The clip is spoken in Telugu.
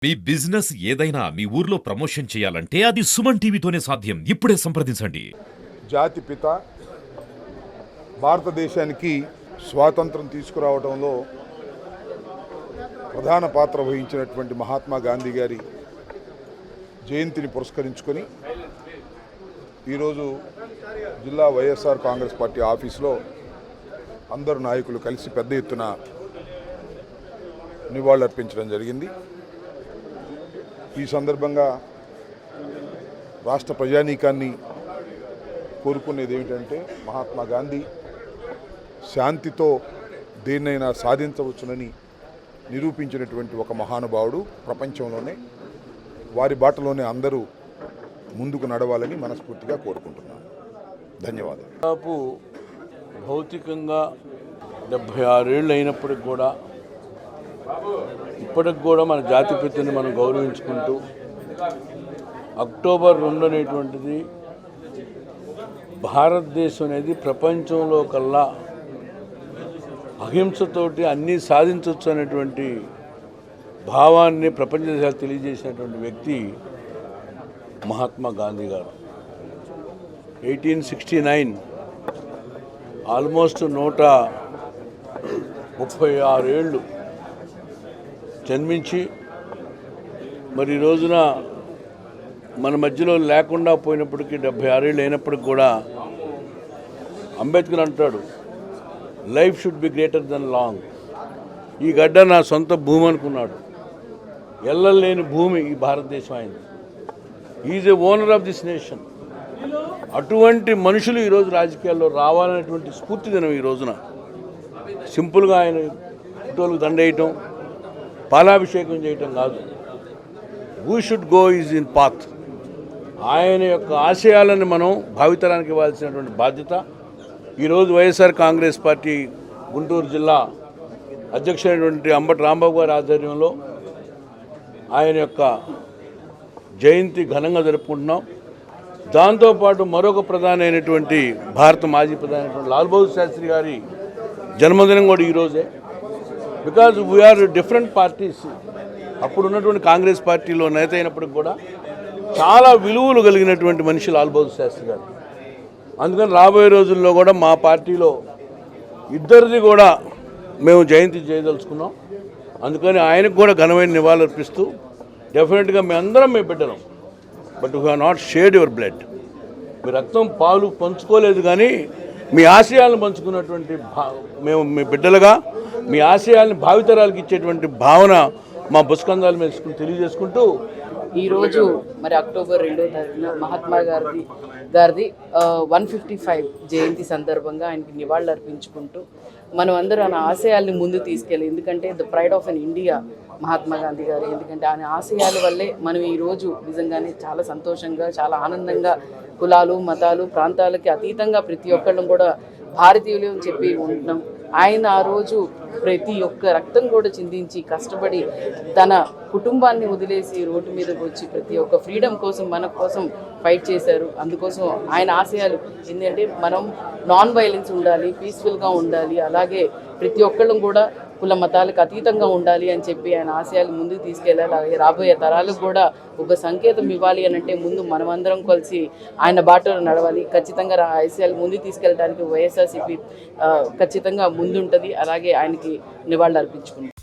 మీ బిజినెస్ ఏదైనా మీ ఊర్లో ప్రమోషన్ చేయాలంటే అది సుమన్ టీవీతోనే సాధ్యం. ఇప్పుడే సంప్రదించండి. జాతి పిత భారతదేశానికి స్వాతంత్రం తీసుకురావడంలో ప్రధాన పాత్ర వహించినటువంటి మహాత్మా గాంధీ గారి జయంతిని పురస్కరించుకొని ఈరోజు జిల్లా వైఎస్ఆర్ కాంగ్రెస్ పార్టీ ఆఫీసులో అందరు నాయకులు కలిసి పెద్ద ఎత్తున నివాళులర్పించడం జరిగింది. ఈ సందర్భంగా రాష్ట్ర ప్రజానీకాన్ని కోరుకునేది ఏమిటంటే మహాత్మా గాంధీ శాంతితో దేన్నైనా సాధించవచ్చునని నిరూపించినటువంటి ఒక మహానుభావుడు. ప్రపంచంలోనే వారి బాటలోనే అందరూ ముందుకు నడవాలని మనస్ఫూర్తిగా కోరుకుంటున్నాను. ధన్యవాదాలు. దాదాపు భౌతికంగా 76 ఏళ్ళు అయినప్పటికి కూడా ఇప్పటికి కూడా మన జాతిపితని మనం గౌరవించుకుంటూ అక్టోబర్ 2 అనేటువంటిది భారతదేశం అనేది ప్రపంచంలో కల్లా అహింసతోటి అన్నీ సాధించవచ్చు అనేటువంటి భావాన్ని ప్రపంచ దేశాలు తెలియజేసినటువంటి వ్యక్తి మహాత్మా గాంధీ గారు. 1869 ఆల్మోస్ట్ 136 ఏళ్ళు జన్మించి మరి ఈ రోజున మన మధ్యలో లేకుండా పోయినప్పటికీ 76 ఏళ్ళు అయినప్పటికి కూడా అంబేద్కర్ అంటాడు, life should be greater than long. ఈ గడ్డ నా సొంత భూమి అనుకున్నాడు. ఎల్లలేని భూమి ఈ భారతదేశం అయింది. Is a owner of this nation. అటువంటి మనుషులు ఈరోజు రాజకీయాల్లో రావాలనేటువంటి స్ఫూర్తి దినం ఈ రోజున. సింపుల్గా ఆయన ఫోటోలకు దండేయటం, పాలాభిషేకం చేయటం కాదు. We should go is in path. ఆయన యొక్క ఆశయాలను మనం భావితరానికి ఇవ్వాల్సినటువంటి బాధ్యత ఈరోజు వైఎస్ఆర్ కాంగ్రెస్ పార్టీ గుంటూరు జిల్లా అధ్యక్షుడైనటువంటి అంబటి రాంబాబు గారి ఆధ్వర్యంలో ఆయన యొక్క జయంతి ఘనంగా జరుపుకుంటున్నాం. దాంతోపాటు మరొక ప్రధాని అయినటువంటి భారత మాజీ ప్రధాని అయినటువంటి లాల్ బహదూర్ శాస్త్రి గారి జన్మదినం కూడా ఈరోజే. Because we are different parties. అప్పుడు ఉన్నటువంటి కాంగ్రెస్ పార్టీలో నేత అయినప్పటికి కూడా చాలా విలువలు కలిగినటువంటి మనిషి లాల్ బహదూర్ శాస్త్రి గారు. అందుకని రాబోయే రోజుల్లో కూడా మా పార్టీలో ఇద్దరిది కూడా మేము జయంతి చేయదలుచుకున్నాం. అందుకని ఆయనకు కూడా ఘనమైన నివాళులు అర్పిస్తూ డెఫినెట్గా మీ అందరం మీ బిడ్డలం, but we have not shared your blood. మీ రక్తం పాలు పంచుకోలేదు కానీ మీ ఆశయాలను పంచుకున్నటువంటి మేము మీ బిడ్డలుగా మీ ఆశయాలను భావితరాలకు ఇచ్చేటువంటి భావన మా బుస్కందాలు మీద తెలియజేసుకుంటూ ఈరోజు మరి అక్టోబర్ 2వ తారీఖున మహాత్మా గారిది 155 జయంతి సందర్భంగా ఆయనకి నివాళులు అర్పించుకుంటూ మనం అందరూ ఆయన ఆశయాల్ని ముందు తీసుకెళ్ళి, ఎందుకంటే the pride of an India Mahatma Gandhi గారు. ఎందుకంటే ఆయన ఆశయాల వల్లే మనం ఈరోజు నిజంగానే చాలా సంతోషంగా, చాలా ఆనందంగా, కులాలు మతాలు ప్రాంతాలకి అతీతంగా ప్రతి ఒక్కళ్ళం కూడా భారతీయులు అని చెప్పి ఉంటున్నాం. ఆయన ఆ రోజు ప్రతి ఒక్క రక్తం కూడా చిందించి కష్టపడి తన కుటుంబాన్ని వదిలేసి రోడ్డు మీదకి వచ్చి ప్రతి ఒక్క ఫ్రీడమ్ కోసం మన కోసం ఫైట్ చేశారు. అందుకోసం ఆయన ఆశయాలు ఏంటంటే మనం నాన్ వైలెన్స్ ఉండాలి, పీస్ఫుల్గా ఉండాలి, అలాగే ప్రతి ఒక్కళ్ళం కూడా కుల మతాలకు అతీతంగా ఉండాలి అని చెప్పి ఆయన ఆశయాలు ముందుకు తీసుకెళ్ళాలి. అలాగే రాబోయే తరాలకు కూడా ఒక సంకేతం ఇవ్వాలి అని అంటే ముందు మనమందరం కలిసి ఆయన బాటలో నడవాలి. ఖచ్చితంగా ఆశయాలు ముందుకు తీసుకెళ్ళడానికి వైఎస్ఆర్సీపీ ఖచ్చితంగా ముందుంటుంది. అలాగే ఆయనకి నివాళులు అర్పించుకుంటాం.